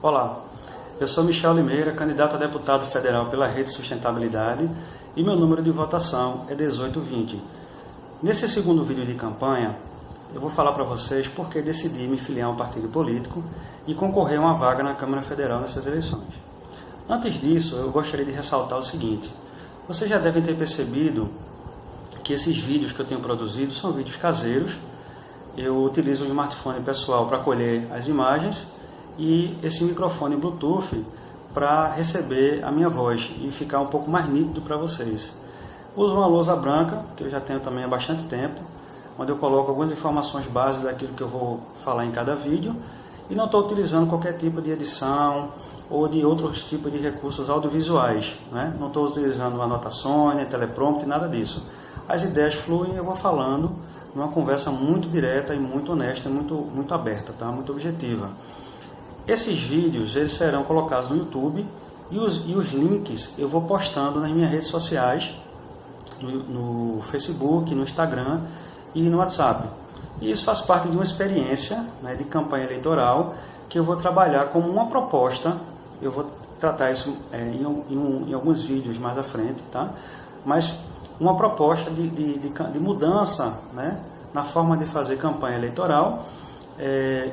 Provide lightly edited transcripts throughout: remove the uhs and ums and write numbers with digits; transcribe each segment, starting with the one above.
Olá, eu sou Michel Limeira, candidato a deputado federal pela Rede Sustentabilidade e meu número de votação é 1820. Nesse segundo vídeo de campanha, eu vou falar para vocês por que decidi me filiar a um partido político e concorrer a uma vaga na Câmara Federal nessas eleições. Antes disso, eu gostaria de ressaltar o seguinte: vocês já devem ter percebido que esses vídeos que eu tenho produzido são vídeos caseiros. Eu utilizo um smartphone pessoal para colher as imagens e esse microfone Bluetooth para receber a minha voz e ficar um pouco mais nítido para vocês. Uso uma lousa branca, que eu já tenho também há bastante tempo, onde eu coloco algumas informações básicas daquilo que eu vou falar em cada vídeo, e não estou utilizando qualquer tipo de edição ou de outros tipos de recursos audiovisuais, né? Não estou utilizando anotações, teleprompter, nada disso. As ideias fluem e eu vou falando numa conversa muito direta e muito honesta, muito aberta, tá? Muito objetiva. Esses vídeos eles serão colocados no YouTube e os links eu vou postando nas minhas redes sociais, no Facebook, no Instagram e no WhatsApp. E isso faz parte de uma experiência, né, de campanha eleitoral que eu vou trabalhar como uma proposta. Eu vou tratar isso em alguns vídeos mais à frente, tá? Mas uma proposta de mudança, né, na forma de fazer campanha eleitoral,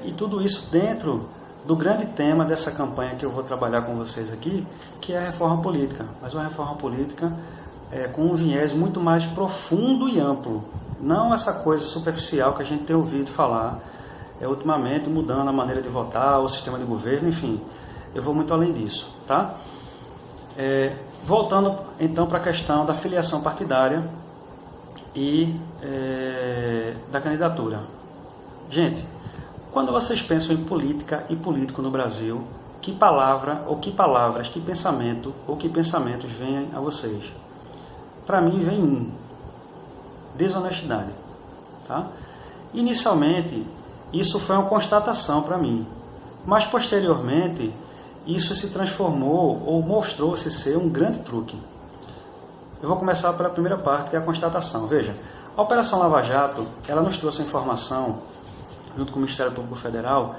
e tudo isso dentro do grande tema dessa campanha que eu vou trabalhar com vocês aqui, que é a reforma política. Mas uma reforma política com um viés muito mais profundo e amplo. Não essa coisa superficial que a gente tem ouvido falar ultimamente, mudando a maneira de votar, o sistema de governo, enfim. Eu vou muito além disso, tá? Voltando então para a questão da filiação partidária e da candidatura. Gente, quando vocês pensam em política e político no Brasil, que palavra ou que palavras, que pensamento ou que pensamentos vêm a vocês? Para mim vem desonestidade, tá? Inicialmente, isso foi uma constatação para mim, mas posteriormente, isso se transformou ou mostrou-se ser um grande truque. Eu vou começar pela primeira parte, que é a constatação. Veja, a Operação Lava Jato, ela nos trouxe a informação, junto com o Ministério Público Federal,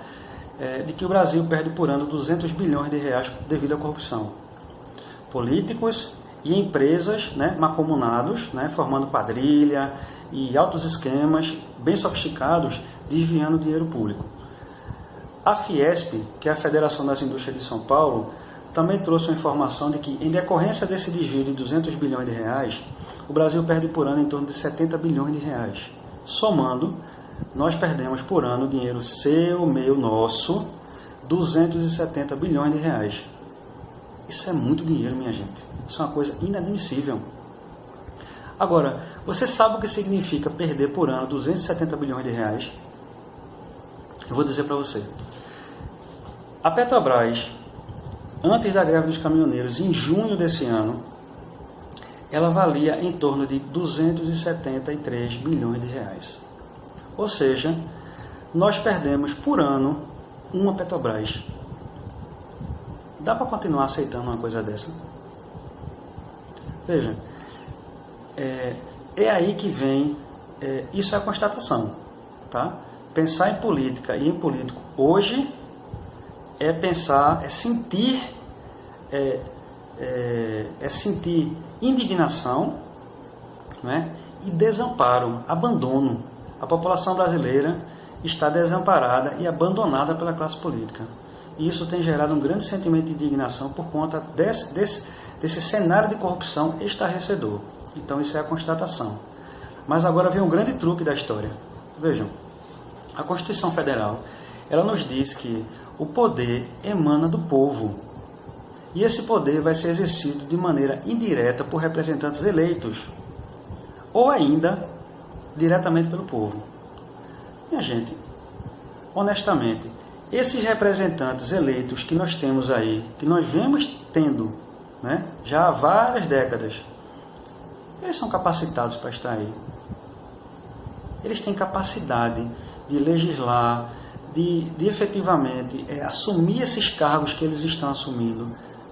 de que o Brasil perde por ano 200 bilhões de reais devido à corrupção. Políticos e empresas, né, mancomunados, né, formando quadrilha e altos esquemas bem sofisticados, desviando dinheiro público. A Fiesp, que é a Federação das Indústrias de São Paulo, também trouxe uma informação de que, em decorrência desse desvio de 200 bilhões de reais, o Brasil perde por ano em torno de 70 bilhões de reais. Somando, nós perdemos por ano dinheiro seu, meu, nosso, 270 bilhões de reais. Isso é muito dinheiro, minha gente. Isso é uma coisa inadmissível. Agora, você sabe o que significa perder por ano 270 bilhões de reais? Eu vou dizer para você. A Petrobras, antes da greve dos caminhoneiros, em junho desse ano, ela valia em torno de 273 bilhões de reais. Ou seja, nós perdemos por ano uma Petrobras. Dá para continuar aceitando uma coisa dessa? Veja, é aí que vem, isso é a constatação, tá? Pensar em política e em político hoje é pensar, sentir indignação, né? E desamparo, abandono. A população brasileira está desamparada e abandonada pela classe política. E isso tem gerado um grande sentimento de indignação por conta desse cenário de corrupção estarrecedor. Então isso é a constatação. Mas agora vem um grande truque da história. Vejam, a Constituição Federal, ela nos diz que o poder emana do povo. E esse poder vai ser exercido de maneira indireta por representantes eleitos, ou ainda diretamente pelo povo. Minha gente, honestamente, esses representantes eleitos que nós temos aí, que nós vemos tendo, né, já há várias décadas, eles são capacitados para estar aí. Eles têm capacidade de legislar, de efetivamente assumir esses cargos que eles estão assumindo,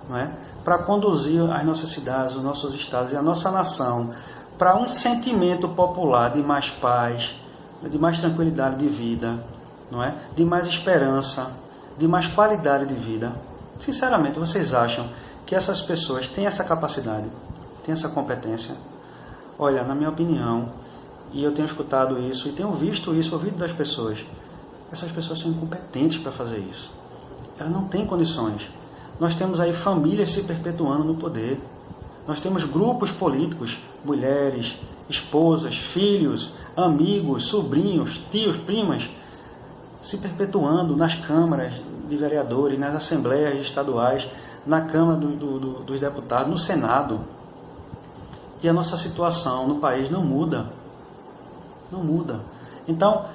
não é? Para conduzir as nossas cidades, os nossos estados e a nossa nação para um sentimento popular de mais paz, de mais tranquilidade de vida, não é? De mais esperança, de mais qualidade de vida. Sinceramente, vocês acham que essas pessoas têm essa capacidade, têm essa competência? Olha, na minha opinião, e eu tenho escutado isso e tenho visto isso, ouvido das pessoas, essas pessoas são incompetentes para fazer isso. Elas não têm condições. Nós temos aí famílias se perpetuando no poder. Nós temos grupos políticos, mulheres, esposas, filhos, amigos, sobrinhos, tios, primas, se perpetuando nas câmaras de vereadores, nas assembleias estaduais, na Câmara dos Deputados, no Senado. E a nossa situação no país não muda. Não muda. Então,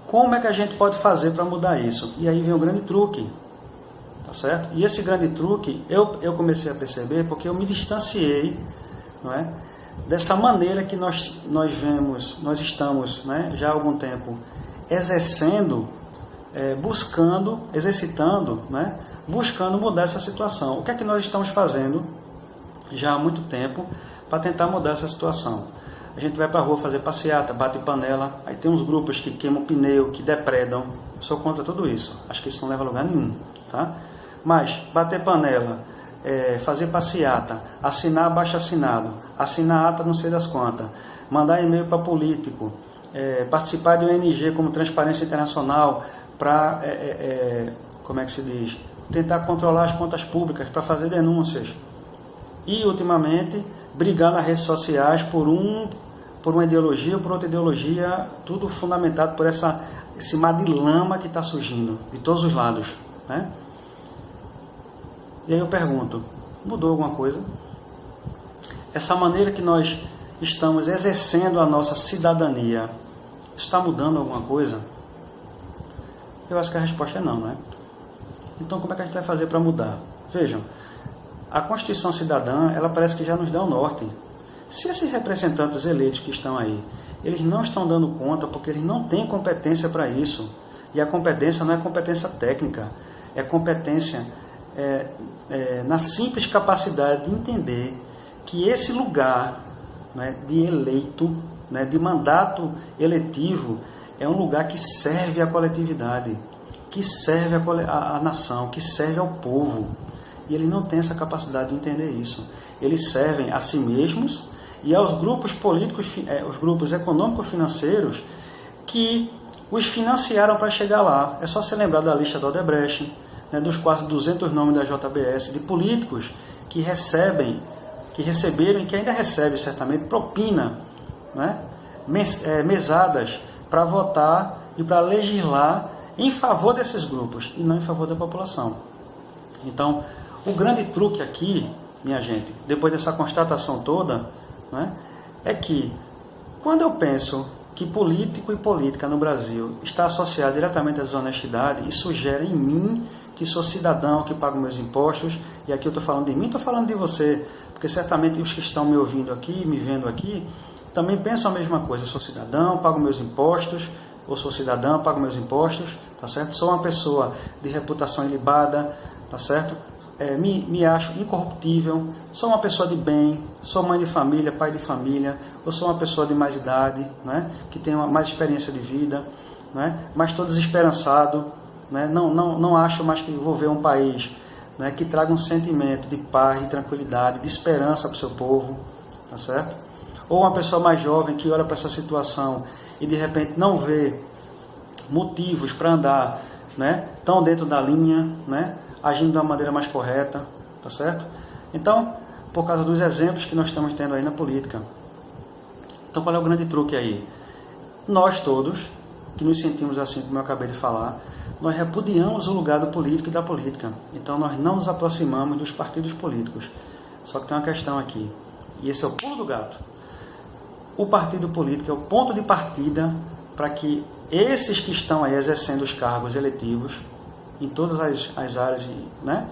como é que a gente pode fazer para mudar isso? E aí vem o grande truque. Tá certo? E esse grande truque eu comecei a perceber porque eu me distanciei, não é, dessa maneira que nós estamos, né, já há algum tempo exercendo, exercitando, né, buscando mudar essa situação. O que é que nós estamos fazendo já há muito tempo para tentar mudar essa situação? A gente vai para a rua fazer passeata, bate panela, aí tem uns grupos que queimam pneu, que depredam. Eu sou contra tudo isso. Acho que isso não leva a lugar nenhum, tá? Mas bater panela, fazer passeata, assinar abaixo-assinado, assinar ata não sei das quantas, mandar e-mail para político, participar de ONG como Transparência Internacional para, como é que se diz, tentar controlar as contas públicas, para fazer denúncias. E, ultimamente, brigar nas redes sociais por uma ideologia ou por outra ideologia, tudo fundamentado por esse mar de lama que está surgindo de todos os lados, né? E aí eu pergunto, mudou alguma coisa? Essa maneira que nós estamos exercendo a nossa cidadania, está mudando alguma coisa? Eu acho que a resposta é não, né? Então como é que a gente vai fazer para mudar? Vejam, a Constituição Cidadã, ela parece que já nos dá o norte. Se esses representantes eleitos que estão aí, eles não estão dando conta porque eles não têm competência para isso, e a competência não é competência técnica, é competência na simples capacidade de entender que esse lugar, né, de eleito, né, de mandato eletivo, é um lugar que serve à coletividade, que serve à nação, que serve ao povo. E eles não têm essa capacidade de entender isso. Eles servem a si mesmos e aos grupos políticos, os grupos econômico-financeiros que os financiaram para chegar lá. É só se lembrar da lista da Odebrecht, né, dos quase 200 nomes da JBS, de políticos que receberam e que ainda recebem certamente propina, né, mesadas para votar e para legislar em favor desses grupos e não em favor da população. Então, o grande truque aqui, minha gente, depois dessa constatação toda, né, é que quando eu penso que político e política no Brasil está associado diretamente à desonestidade, isso gera em mim, que sou cidadão, que pago meus impostos, e aqui eu estou falando de mim, estou falando de você, porque certamente os que estão me ouvindo aqui, me vendo aqui, também pensam a mesma coisa. Eu sou cidadão, pago meus impostos, ou sou cidadão, pago meus impostos, tá certo? Sou uma pessoa de reputação ilibada, tá certo? Me acho incorruptível, sou uma pessoa de bem, sou mãe de família, pai de família, ou sou uma pessoa de mais idade, né, que tem mais experiência de vida, né, mas estou desesperançado, né, não acho mais que vou ver um país, né, que traga um sentimento de paz, de tranquilidade, de esperança para o seu povo, tá certo? Ou uma pessoa mais jovem que olha para essa situação e de repente não vê motivos para andar, né, tão dentro da linha, né, agindo de uma maneira mais correta, tá certo? Então, por causa dos exemplos que nós estamos tendo aí na política. Então, qual é o grande truque aí? Nós todos, que nos sentimos assim, como eu acabei de falar, nós repudiamos o lugar do político e da política. Então, nós não nos aproximamos dos partidos políticos. Só que tem uma questão aqui, e esse é o pulo do gato. O partido político é o ponto de partida para que esses que estão aí exercendo os cargos eletivos, em todas as áreas, né,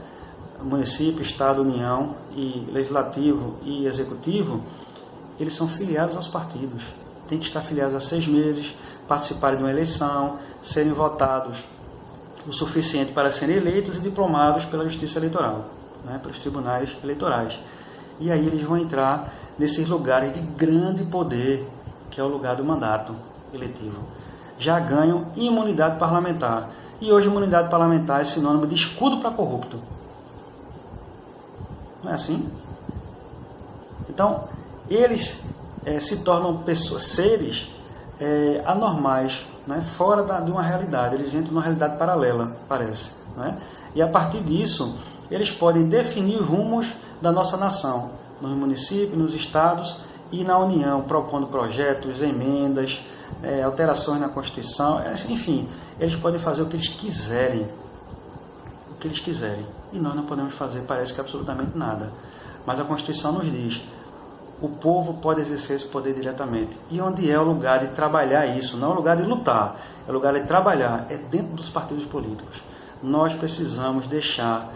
município, estado, união, e legislativo e executivo, eles são filiados aos partidos. Tem que estar filiados há 6 meses, participarem de uma eleição, serem votados o suficiente para serem eleitos e diplomados pela Justiça Eleitoral, né, pelos tribunais eleitorais. E aí eles vão entrar nesses lugares de grande poder, que é o lugar do mandato eletivo. Já ganham imunidade parlamentar. E hoje imunidade parlamentar é sinônimo de escudo para corrupto. Não é assim? Então, eles se tornam seres anormais, né? Fora de uma realidade. Eles entram numa realidade paralela, parece. Né? E a partir disso, eles podem definir os rumos da nossa nação, nos municípios, nos estados e na União, propondo projetos, emendas, alterações na Constituição, enfim, eles podem fazer o que eles quiserem. O que eles quiserem. E nós não podemos fazer, parece que absolutamente nada. Mas a Constituição nos diz, o povo pode exercer esse poder diretamente. E onde é o lugar de trabalhar isso? Não é o lugar de lutar, é o lugar de trabalhar, é dentro dos partidos políticos. Nós precisamos deixar,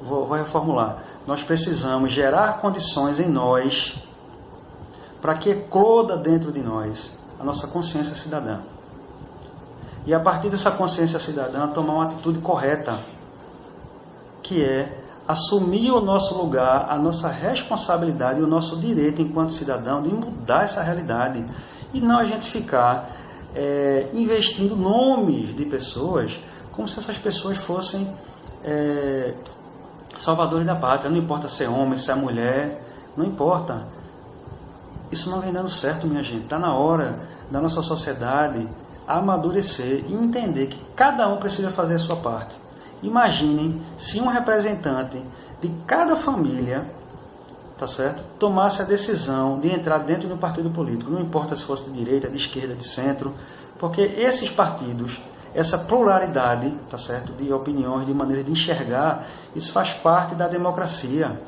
vou reformular, nós precisamos gerar condições em nós para que ecloda dentro de nós a nossa consciência cidadã. E a partir dessa consciência cidadã, tomar uma atitude correta, que é assumir o nosso lugar, a nossa responsabilidade e o nosso direito enquanto cidadão de mudar essa realidade. E não a gente ficar investindo nomes de pessoas como se essas pessoas fossem salvadores da pátria. Não importa se é homem, se é mulher, não importa. Isso não vem dando certo, minha gente. Está na hora da nossa sociedade amadurecer e entender que cada um precisa fazer a sua parte. Imaginem se um representante de cada família, tá certo, tomasse a decisão de entrar dentro de um partido político, não importa se fosse de direita, de esquerda, de centro, porque esses partidos, essa pluralidade, tá certo, de opiniões, de maneira de enxergar, isso faz parte da democracia.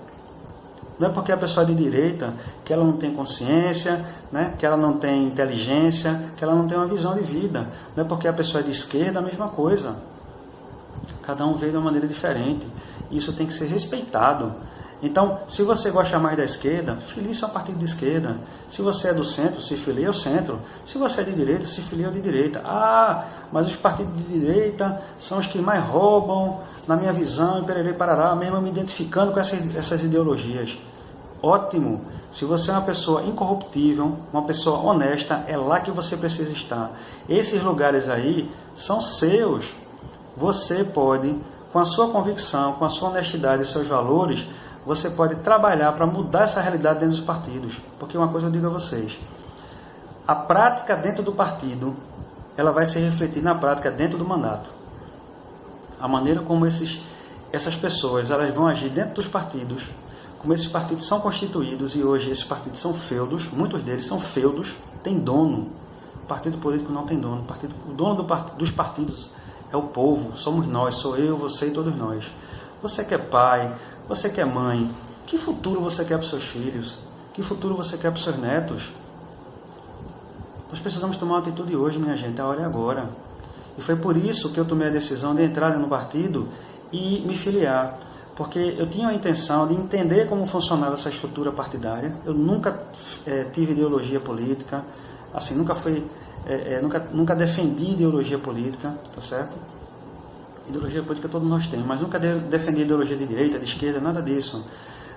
Não é porque a pessoa é de direita que ela não tem consciência, né, que ela não tem inteligência, que ela não tem uma visão de vida. Não é porque a pessoa é de esquerda, a mesma coisa. Cada um veio de uma maneira diferente. Isso tem que ser respeitado. Então, se você gosta mais da esquerda, filie-se ao partido de esquerda. Se você é do centro, se filie ao centro. Se você é de direita, se filie ao de direita. Ah, mas os partidos de direita são os que mais roubam, na minha visão, e pererê parará, mesmo me identificando com essas ideologias. Ótimo! Se você é uma pessoa incorruptível, uma pessoa honesta, é lá que você precisa estar. Esses lugares aí são seus. Você pode, com a sua convicção, com a sua honestidade e seus valores, você pode trabalhar para mudar essa realidade dentro dos partidos. Porque uma coisa eu digo a vocês, a prática dentro do partido, ela vai se refletir na prática dentro do mandato. A maneira como essas pessoas elas vão agir dentro dos partidos, como esses partidos são constituídos, e hoje esses partidos são feudos, muitos deles são feudos, tem dono. O partido político não tem dono. O dono dos partidos é o povo, somos nós, sou eu, você e todos nós. Você que é pai, você que é mãe, que futuro você quer para os seus filhos? Que futuro você quer para os seus netos? Nós precisamos tomar uma atitude hoje, minha gente, a hora é agora. E foi por isso que eu tomei a decisão de entrar no partido e me filiar. Porque eu tinha a intenção de entender como funcionava essa estrutura partidária. Eu nunca tive ideologia política, assim, nunca defendi ideologia política, tá certo? Ideologia política todos nós temos, mas nunca defendi ideologia de direita, de esquerda, nada disso.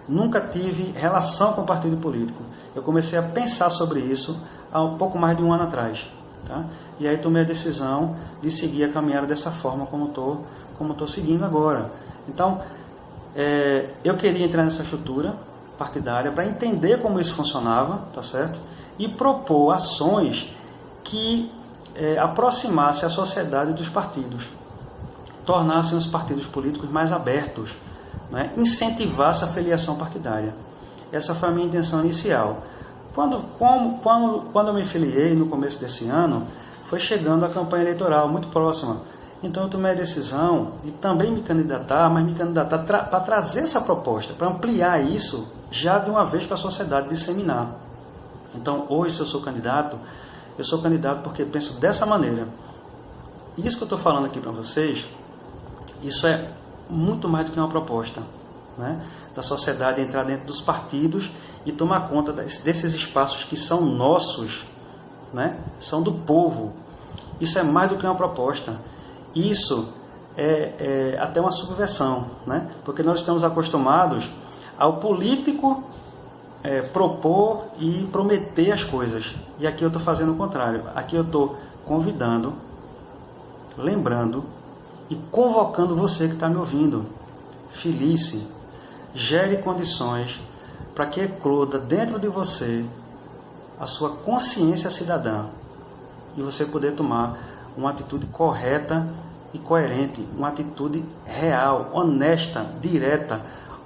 Nunca tive relação com o partido político. Eu comecei a pensar sobre isso há um pouco mais de um ano atrás. Tá? E aí tomei a decisão de seguir a caminhada dessa forma como estou seguindo agora. Então, eu queria entrar nessa estrutura partidária para entender como isso funcionava, tá certo? E propor ações que aproximassem a sociedade dos partidos, tornassem os partidos políticos mais abertos, né? Incentivasse a filiação partidária. Essa foi a minha intenção inicial. Quando eu me filiei no começo desse ano, foi chegando a campanha eleitoral muito próxima. Então eu tomei a decisão de também me candidatar, mas me candidatar para trazer essa proposta, para ampliar isso já de uma vez para a sociedade, disseminar. Então hoje, se eu sou candidato porque penso dessa maneira. Isso que eu estou falando aqui para vocês, isso é muito mais do que uma proposta, né? Da sociedade entrar dentro dos partidos e tomar conta desses espaços que são nossos, né? São do povo. Isso é mais do que uma proposta. Isso é até uma subversão, né? Porque nós estamos acostumados ao político propor e prometer as coisas. E aqui eu estou fazendo o contrário. Aqui eu estou convidando, lembrando e convocando você que está me ouvindo. Felice, gere condições para que ecloda dentro de você a sua consciência cidadã e você poder tomar uma atitude correta e coerente, uma atitude real, honesta, direta,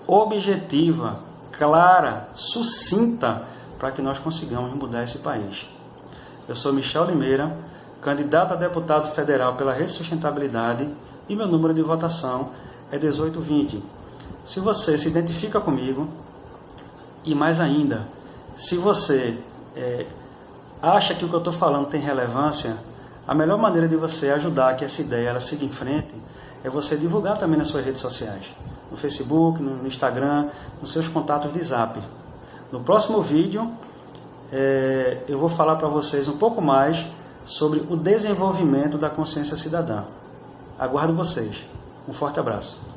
objetiva, clara, sucinta, para que nós consigamos mudar esse país. Eu sou Michel Limeira, candidato a deputado federal pela Rede Sustentabilidade e meu número de votação é 1820. Se você se identifica comigo e mais ainda, se você acha que o que eu estou falando tem relevância, a melhor maneira de você ajudar que essa ideia ela siga em frente é você divulgar também nas suas redes sociais, no Facebook, no Instagram, nos seus contatos de Zap. No próximo vídeo, eu vou falar para vocês um pouco mais sobre o desenvolvimento da consciência cidadã. Aguardo vocês. Um forte abraço.